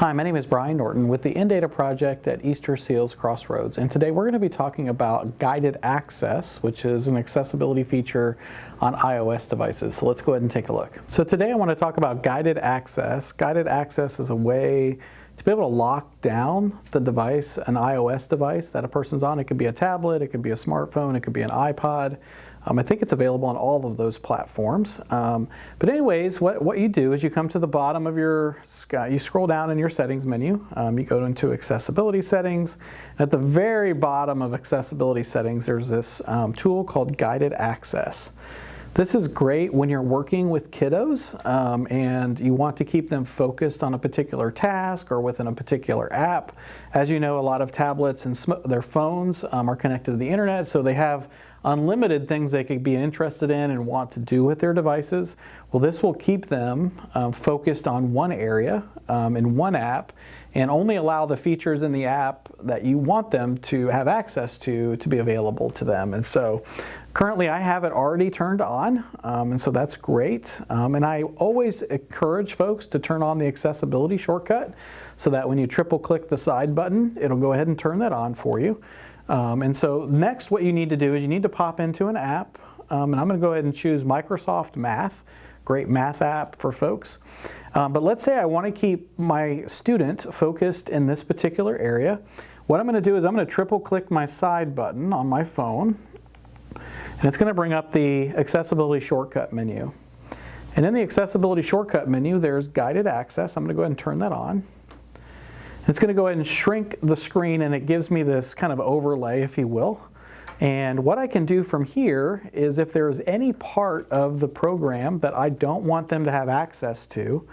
Hi, my name is Brian Norton with the In-Data project at Easterseals Crossroads, and today we're going to be talking about guided access, which is an accessibility feature on iOS devices. So let's go ahead and take a look. So today I want to talk about guided access. Guided access is a way to be able to lock down the device, an iOS device that a person's on. It could be a tablet, it could be a smartphone, it could be an iPod. I think it's available on all of those platforms. But anyways, what you do is you come to the bottom of your, you scroll down in your settings menu, you go into accessibility settings. At the very bottom of accessibility settings, there's this tool called guided access. This is great when you're working with kiddos and you want to keep them focused on a particular task or within a particular app. As you know, a lot of tablets and their phones are connected to the internet, so they have unlimited things they could be interested in and want to do with their devices. Well, this will keep them focused on one area in one app and only allow the features in the app that you want them to have access to be available to them. And so currently I have it already turned on, and so that's great. And I always encourage folks to turn on the accessibility shortcut so that when you triple click the side button, it'll go ahead and turn that on for you. And so next what you need to do is you need to pop into an app, and I'm going to go ahead and choose Microsoft Math, great math app for folks. But let's say I want to keep my student focused in this particular area. What I'm going to do is I'm going to triple click my side button on my phone, and it's going to bring up the accessibility shortcut menu. And in the accessibility shortcut menu, there's guided access. I'm going to go ahead and turn that on. It's going to go ahead and shrink the screen, and it gives me this kind of overlay, if you will. And what I can do from here is if there's any part of the program that I don't want them to have access to,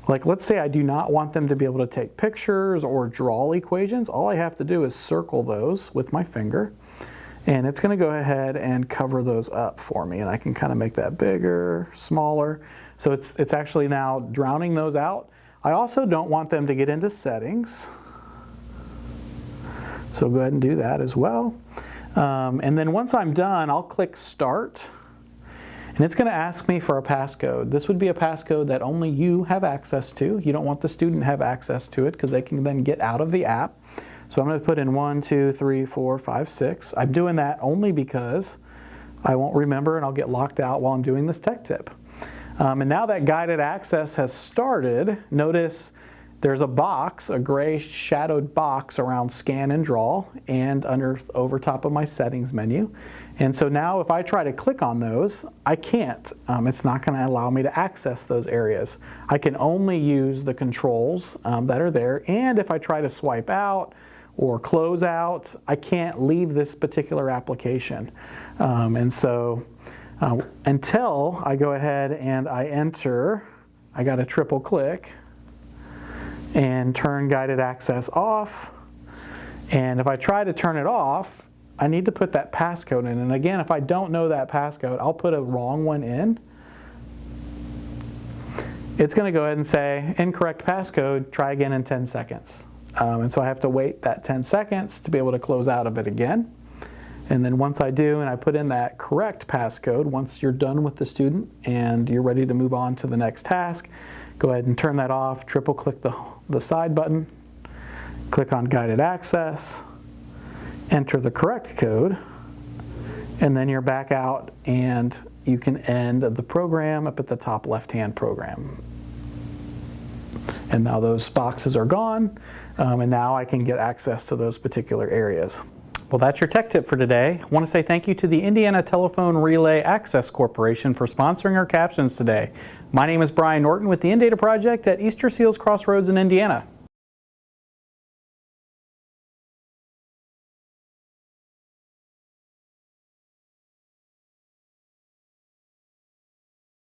like let's say I do not want them to be able to take pictures or draw equations, all I have to do is circle those with my finger, and it's going to go ahead and cover those up for me. And I can kind of make that bigger, smaller. So it's actually now drowning those out. I also don't want them to get into settings, so go ahead and do that as well. And then once I'm done, I'll click Start, and it's going to ask me for a passcode. This would be a passcode that only you have access to. You don't want the student to have access to it because they can then get out of the app. So I'm going to put in 1, 2, 3, 4, 5, 6. I'm doing that only because I won't remember and I'll get locked out while I'm doing this tech tip. And now that guided access has started, notice there's a box, a gray shadowed box around Scan and Draw and over top of my settings menu. And so now if I try to click on those, I can't. It's not going to allow me to access those areas. I can only use the controls that are there. And if I try to swipe out or close out, I can't leave this particular application. And so until I go ahead and I enter, I got to triple click and turn guided access off. And if I try to turn it off, I need to put that passcode in. And again, if I don't know that passcode, I'll put a wrong one in. It's going to go ahead and say, incorrect passcode, try again in 10 seconds. And so I have to wait that 10 seconds to be able to close out of it again. And then once I do and I put in that correct passcode, once you're done with the student and you're ready to move on to the next task, go ahead and turn that off, triple click the side button, click on guided access, enter the correct code, and then you're back out and you can end the program up at the top left-hand program. And now those boxes are gone, and now I can get access to those particular areas. Well, that's your tech tip for today. I want to say thank you to the Indiana Telephone Relay Access Corporation for sponsoring our captions today. My name is Brian Norton with the In-Data project at Easterseals Crossroads in Indiana.